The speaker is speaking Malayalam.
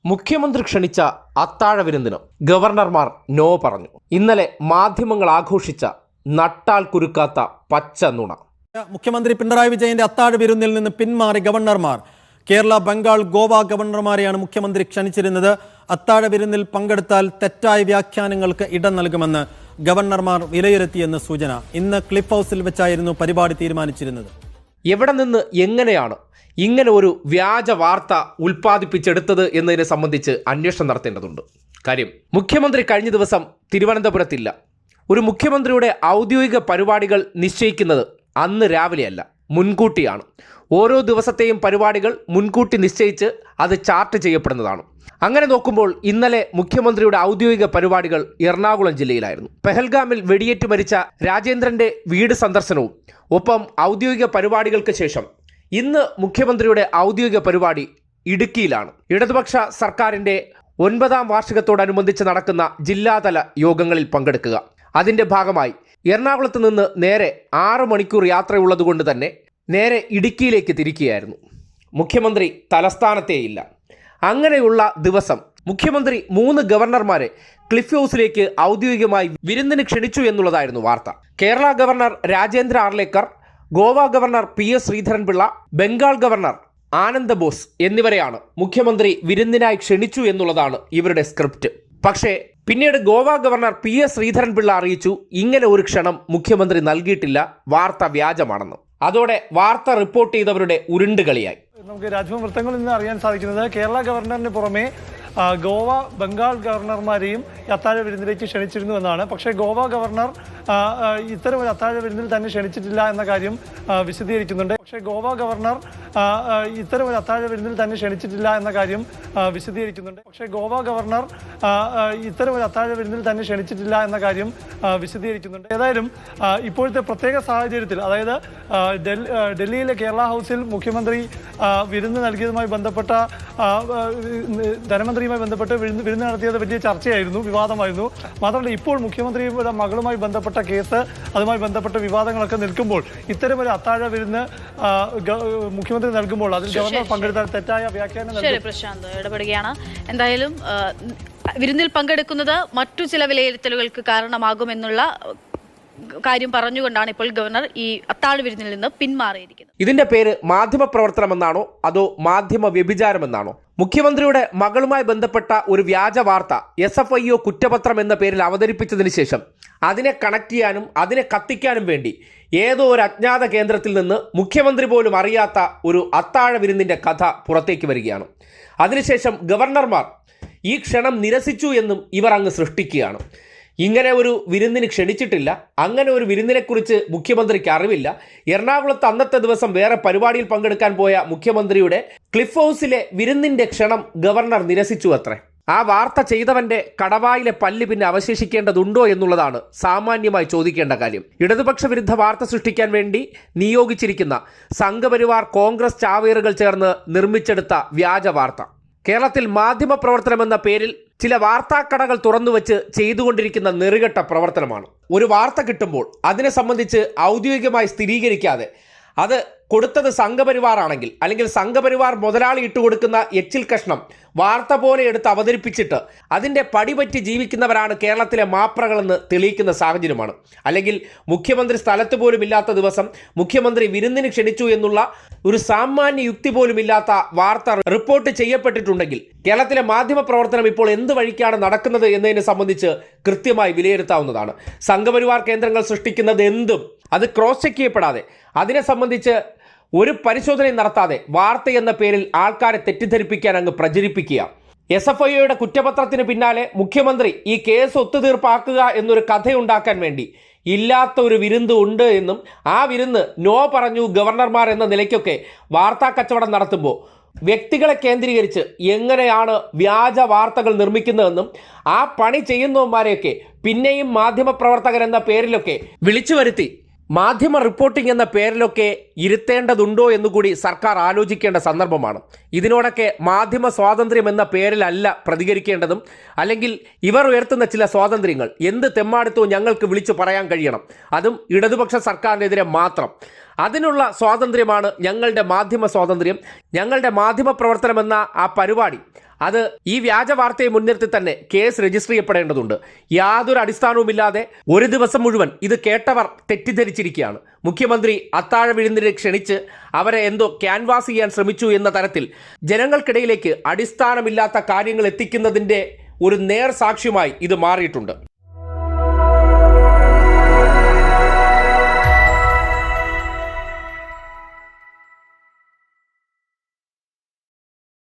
മുഖ്യമന്ത്രി ക്ഷണിച്ച അത്താഴ വിരുന്നിന് ഗവർണർമാർ നോ പറഞ്ഞു. ഇന്നലെ മാധ്യമങ്ങൾ ആഘോഷിച്ച നട്ടാൽ കുരുക്കാത്ത പച്ച നുണ. മുഖ്യമന്ത്രി പിണറായി വിജയന്റെ അത്താഴ വിരുന്നിൽ നിന്ന് പിന്മാറി ഗവർണർമാർ. കേരള, ബംഗാൾ, ഗോവ ഗവർണർമാരെയാണ് മുഖ്യമന്ത്രി ക്ഷണിച്ചിരുന്നത്. അത്താഴ വിരുന്നിൽ പങ്കെടുത്താൽ തെറ്റായ വ്യാഖ്യാനങ്ങൾക്ക് ഇടം നൽകുമെന്ന് ഗവർണർമാർ വിലയിരുത്തിയെന്ന് സൂചന. ഇന്ന് ക്ലിഫ് ഹൗസിൽ വെച്ചായിരുന്നു പരിപാടി തീരുമാനിച്ചിരുന്നത്. എവിടെ നിന്ന് എങ്ങനെയാണ് ഇങ്ങനെ ഒരു വ്യാജ വാർത്ത ഉൽപ്പാദിപ്പിച്ചെടുത്തത് എന്നതിനെ സംബന്ധിച്ച് അന്വേഷണം നടത്തേണ്ടതുണ്ട്. കാര്യം, മുഖ്യമന്ത്രി കഴിഞ്ഞ ദിവസം തിരുവനന്തപുരത്തില്ല. ഒരു മുഖ്യമന്ത്രിയുടെ ഔദ്യോഗിക പരിപാടികൾ നിശ്ചയിക്കുന്നത് അന്ന് രാവിലെയല്ല, മുൻകൂട്ടിയാണ്. ഓരോ ദിവസത്തെയും പരിപാടികൾ മുൻകൂട്ടി നിശ്ചയിച്ച് അത് ചാർട്ട് ചെയ്യപ്പെടുന്നതാണ്. അങ്ങനെ നോക്കുമ്പോൾ ഇന്നലെ മുഖ്യമന്ത്രിയുടെ ഔദ്യോഗിക പരിപാടികൾ എറണാകുളം ജില്ലയിലായിരുന്നു. പെഹൽഗാമിൽ വെടിയേറ്റ് മരിച്ച രാജേന്ദ്രന്റെ വീട് സന്ദർശനവും ഒപ്പം ഔദ്യോഗിക പരിപാടികൾക്ക് ശേഷം ഇന്ന് മുഖ്യമന്ത്രിയുടെ ഔദ്യോഗിക പരിപാടി ഇടുക്കിയിലാണ്. ഇടതുപക്ഷ സർക്കാരിൻ്റെ 9ാം വാർഷികത്തോടനുബന്ധിച്ച് നടക്കുന്ന ജില്ലാതല യോഗങ്ങളിൽ പങ്കെടുക്കുക. അതിൻ്റെ ഭാഗമായി എറണാകുളത്ത് നിന്ന് നേരെ 6 മണിക്കൂർ യാത്രയുള്ളതുകൊണ്ട് തന്നെ നേരെ ഇടുക്കിയിലേക്ക് തിരിക്കുകയായിരുന്നു. മുഖ്യമന്ത്രി തലസ്ഥാനത്തേയില്ല. അങ്ങനെയുള്ള ദിവസം മുഖ്യമന്ത്രി 3 ഗവർണർമാരെ ക്ലിഫ് ഹൗസിലേക്ക് ഔദ്യോഗികമായി വിരുന്നിന് ക്ഷണിച്ചു എന്നുള്ളതായിരുന്നു വാർത്ത. Kerala governor Rajendra Arlekar, Goa governor PS Sreedharan Pillai, Bengal governor ആനന്ദ ബോസ് എന്നിവരെയാണ് മുഖ്യമന്ത്രി വിരുന്നിനായി ക്ഷണിച്ചു എന്നുള്ളതാണ് ഇവരുടെ സ്ക്രിപ്റ്റ്. പക്ഷേ പിന്നീട് ഗോവ ഗവർണർ PS ശ്രീധരൻപിള്ള അറിയിച്ചു ഇങ്ങനെ ഒരു ക്ഷണം മുഖ്യമന്ത്രി നൽകിയിട്ടില്ല, വാർത്ത വ്യാജമാണെന്ന്. അതോടെ വാർത്ത റിപ്പോർട്ട് ചെയ്തവരുടെ ഉരുണ്ടുകളിയായി. നമുക്ക് രാജ്ഭവൻ വൃത്തങ്ങളിൽ നിന്ന് അറിയാൻ സാധിക്കുന്നത് കേരള ഗവർണറിന് പുറമെ ഗോവ, ബംഗാൾ ഗവർണർമാരെയും അത്താഴ വിരുന്നിലേക്ക് ക്ഷണിച്ചിരുന്നു എന്നാണ്. പക്ഷേ ഗോവ ഗവർണർ ഇത്തരം ഒരു അത്താഴ വിരുന്നിൽ തന്നെ ക്ഷണിച്ചിട്ടില്ല എന്ന കാര്യം വിശദീകരിക്കുന്നുണ്ട്. ഏതായാലും ഇപ്പോഴത്തെ പ്രത്യേക സാഹചര്യത്തിൽ, അതായത് ഡൽഹിയിലെ കേരള ഹൗസിൽ മുഖ്യമന്ത്രി വിരുന്ന് നൽകിയതുമായി ബന്ധപ്പെട്ട ധനമന്ത്രിയുമായി ബന്ധപ്പെട്ട് വിരുന്ന് നടത്തിയത് വലിയ ചർച്ചയായിരുന്നു, വിവാദമായിരുന്നു. മാത്രമല്ല, ഇപ്പോൾ മുഖ്യമന്ത്രിയുടെ മകളുമായി ബന്ധപ്പെട്ട കേസ്, അതുമായി ബന്ധപ്പെട്ട വിവാദങ്ങളൊക്കെ നിൽക്കുമ്പോൾ ഇത്തരമൊരു അത്താഴ വിരുന്ന് മുഖ്യമന്ത്രി നൽകുമ്പോൾ അതിൽ ഗവർണർ പങ്കെടുത്താൽ തെറ്റായ വ്യാഖ്യാനം. പ്രശാന്ത് ഇടപെടുകയാണ്. എന്തായാലും വിരുന്നിൽ പങ്കെടുക്കുന്നത് മറ്റു ചില വിലയിരുത്തലുകൾക്ക് കാരണമാകുമെന്നുള്ള കാര്യം പറഞ്ഞുകൊണ്ടാണ് ഇപ്പോൾ ഗവർണർ ഈ അത്താഴ വിരുന്നിൽ നിന്ന് പിന്മാറിയിരിക്കുന്നത്. ഇതിന്റെ പേര് മാധ്യമ പ്രവർത്തനമെന്നാണോ അതോ മാധ്യമ വ്യഭിചാരമെന്നാണോ? മുഖ്യമന്ത്രിയുടെ മകളുമായി ബന്ധപ്പെട്ട ഒരു വ്യാജ വാർത്ത SFIO കുറ്റപത്രം എന്ന പേരിൽ അവതരിപ്പിച്ചതിന് ശേഷം അതിനെ കണക്ട് ചെയ്യാനും അതിനെ കത്തിക്കാനും വേണ്ടി ഏതോ ഒരു അജ്ഞാത കേന്ദ്രത്തിൽ നിന്ന് മുഖ്യമന്ത്രി പോലും അറിയാത്ത ഒരു അത്താഴ വിരുന്നിന്റെ കഥ പുറത്തേക്ക് വരികയാണ്. അതിനുശേഷം ഗവർണർമാർ ഈ ക്ഷണം നിരസിച്ചു എന്നും ഇവർ അങ്ങ് സൃഷ്ടിക്കുകയാണ്. ഇങ്ങനെ ഒരു വിരുന്നിന് ക്ഷണിച്ചിട്ടില്ല, അങ്ങനെ ഒരു വിരുന്നിനെക്കുറിച്ച് മുഖ്യമന്ത്രിക്ക് അറിവില്ല. എറണാകുളത്ത് അന്നത്തെ ദിവസം വേറെ പരിപാടിയിൽ പങ്കെടുക്കാൻ പോയ മുഖ്യമന്ത്രിയുടെ ക്ലിഫ് ഹൗസിലെ വിരുന്നിന്റെ ക്ഷണം ഗവർണർ നിരസിച്ചു അത്രേ. ആ വാർത്ത ചെയ്തവന്റെ കടവായിലെ പല്ല് പിന്നെ അവശേഷിക്കേണ്ടതുണ്ടോ എന്നുള്ളതാണ് സാമാന്യമായി ചോദിക്കേണ്ട കാര്യം. ഇടതുപക്ഷ വിരുദ്ധ വാർത്ത സൃഷ്ടിക്കാൻ വേണ്ടി നിയോഗിച്ചിരിക്കുന്ന സംഘപരിവാർ കോൺഗ്രസ് ചാവേറുകൾ ചേർന്ന് നിർമ്മിച്ചെടുത്ത വ്യാജ വാർത്ത കേരളത്തിൽ മാധ്യമ പ്രവർത്തനം എന്ന പേരിൽ ചില വാർത്താക്കടകൾ തുറന്നുവെച്ച് ചെയ്തുകൊണ്ടിരിക്കുന്ന നെറുകെട്ട പ്രവർത്തനമാണ്. ഒരു വാർത്ത കിട്ടുമ്പോൾ അതിനെ സംബന്ധിച്ച് ഔദ്യോഗികമായി സ്ഥിരീകരിക്കാതെ അത് കൊടുത്തത് സംഘപരിവാർ ആണെങ്കിൽ, അല്ലെങ്കിൽ സംഘപരിവാർ മുതലാളി ഇട്ടുകൊടുക്കുന്ന എച്ചിൽ കഷ്ണം വാർത്ത പോലെ എടുത്ത് അവതരിപ്പിച്ചിട്ട് അതിൻ്റെ പടിപറ്റി ജീവിക്കുന്നവരാണ് കേരളത്തിലെ മാപ്രകളെന്ന് തെളിയിക്കുന്ന സാഹചര്യമാണ്. അല്ലെങ്കിൽ മുഖ്യമന്ത്രി സ്ഥലത്ത് പോലും ഇല്ലാത്ത ദിവസം മുഖ്യമന്ത്രി വിരുന്നിന് ക്ഷണിച്ചു എന്നുള്ള ഒരു സാമാന്യ യുക്തി പോലും ഇല്ലാത്ത വാർത്ത റിപ്പോർട്ട് ചെയ്യപ്പെട്ടിട്ടുണ്ടെങ്കിൽ കേരളത്തിലെ മാധ്യമ പ്രവർത്തനം ഇപ്പോൾ എന്ത് വഴിക്കാണ് നടക്കുന്നത് എന്നതിനെ സംബന്ധിച്ച് കൃത്യമായി വിലയിരുത്താവുന്നതാണ്. സംഘപരിവാർ കേന്ദ്രങ്ങൾ സൃഷ്ടിക്കുന്നത് എന്തും അത് ക്രോസ് ചെക്ക് ചെയ്യപ്പെടാതെ, അതിനെ സംബന്ധിച്ച് ഒരു പരിശോധനയും നടത്താതെ വാർത്ത എന്ന പേരിൽ ആൾക്കാരെ തെറ്റിദ്ധരിപ്പിക്കാൻ അങ്ങ് പ്രചരിപ്പിക്കുക. SFIOയുടെ കുറ്റപത്രത്തിന് പിന്നാലെ മുഖ്യമന്ത്രി ഈ കേസ് ഒത്തുതീർപ്പാക്കുക എന്നൊരു കഥയുണ്ടാക്കാൻ വേണ്ടി ഇല്ലാത്ത ഒരു വിരുന്ന് ഉണ്ട് എന്നും ആ വിരുന്ന് നോ പറഞ്ഞു ഗവർണർമാർ എന്ന നിലയ്ക്കൊക്കെ വാർത്താ കച്ചവടം നടത്തുമ്പോൾ വ്യക്തികളെ കേന്ദ്രീകരിച്ച് എങ്ങനെയാണ് വ്യാജ വാർത്തകൾ നിർമ്മിക്കുന്നതെന്നും ആ പണി ചെയ്യുന്നവന്മാരെയൊക്കെ പിന്നെയും മാധ്യമപ്രവർത്തകർ എന്ന പേരിലൊക്കെ വിളിച്ചു വരുത്തി മാധ്യമ റിപ്പോർട്ടിംഗ് എന്ന പേരിലൊക്കെ ഇരുത്തേണ്ടതുണ്ടോ എന്നുകൂടി സർക്കാർ ആലോചിക്കേണ്ട സന്ദർഭമാണ്. ഇതിനോടൊക്കെ മാധ്യമ സ്വാതന്ത്ര്യം എന്ന പേരിലല്ല പ്രതികരിക്കേണ്ടതും, അല്ലെങ്കിൽ ഇവർ ഉയർത്തുന്ന ചില സ്വാതന്ത്ര്യങ്ങൾ എന്ത് തെമ്മാടിത്തവും ഞങ്ങൾക്ക് വിളിച്ചു പറയാൻ കഴിയണം, അതും ഇടതുപക്ഷ സർക്കാരിനെതിരെ മാത്രം. അതിനുള്ള സ്വാതന്ത്ര്യമാണ് ഞങ്ങളുടെ മാധ്യമ സ്വാതന്ത്ര്യം. ഞങ്ങളുടെ മാധ്യമ പ്രവർത്തനം എന്ന ആ പരിപാടി അത് ഈ വ്യാജ വാർത്തയെ മുൻനിർത്തി തന്നെ കേസ് രജിസ്റ്റർ ചെയ്യപ്പെടേണ്ടതുണ്ട്. യാതൊരു അടിസ്ഥാനവുമില്ലാതെ ഒരു ദിവസം മുഴുവൻ ഇത് കേട്ടവർ തെറ്റിദ്ധരിച്ചിരിക്കുകയാണ്. മുഖ്യമന്ത്രി അത്താഴ വിരുന്നിനെ ക്ഷണിച്ച് അവരെ എന്തോ ക്യാൻവാസ് ചെയ്യാൻ ശ്രമിച്ചു എന്ന തരത്തിൽ ജനങ്ങൾക്കിടയിലേക്ക് അടിസ്ഥാനമില്ലാത്ത കാര്യങ്ങൾ എത്തിക്കുന്നതിൻ്റെ ഒരു നേർ സാക്ഷ്യമായി ഇത് മാറിയിട്ടുണ്ട്.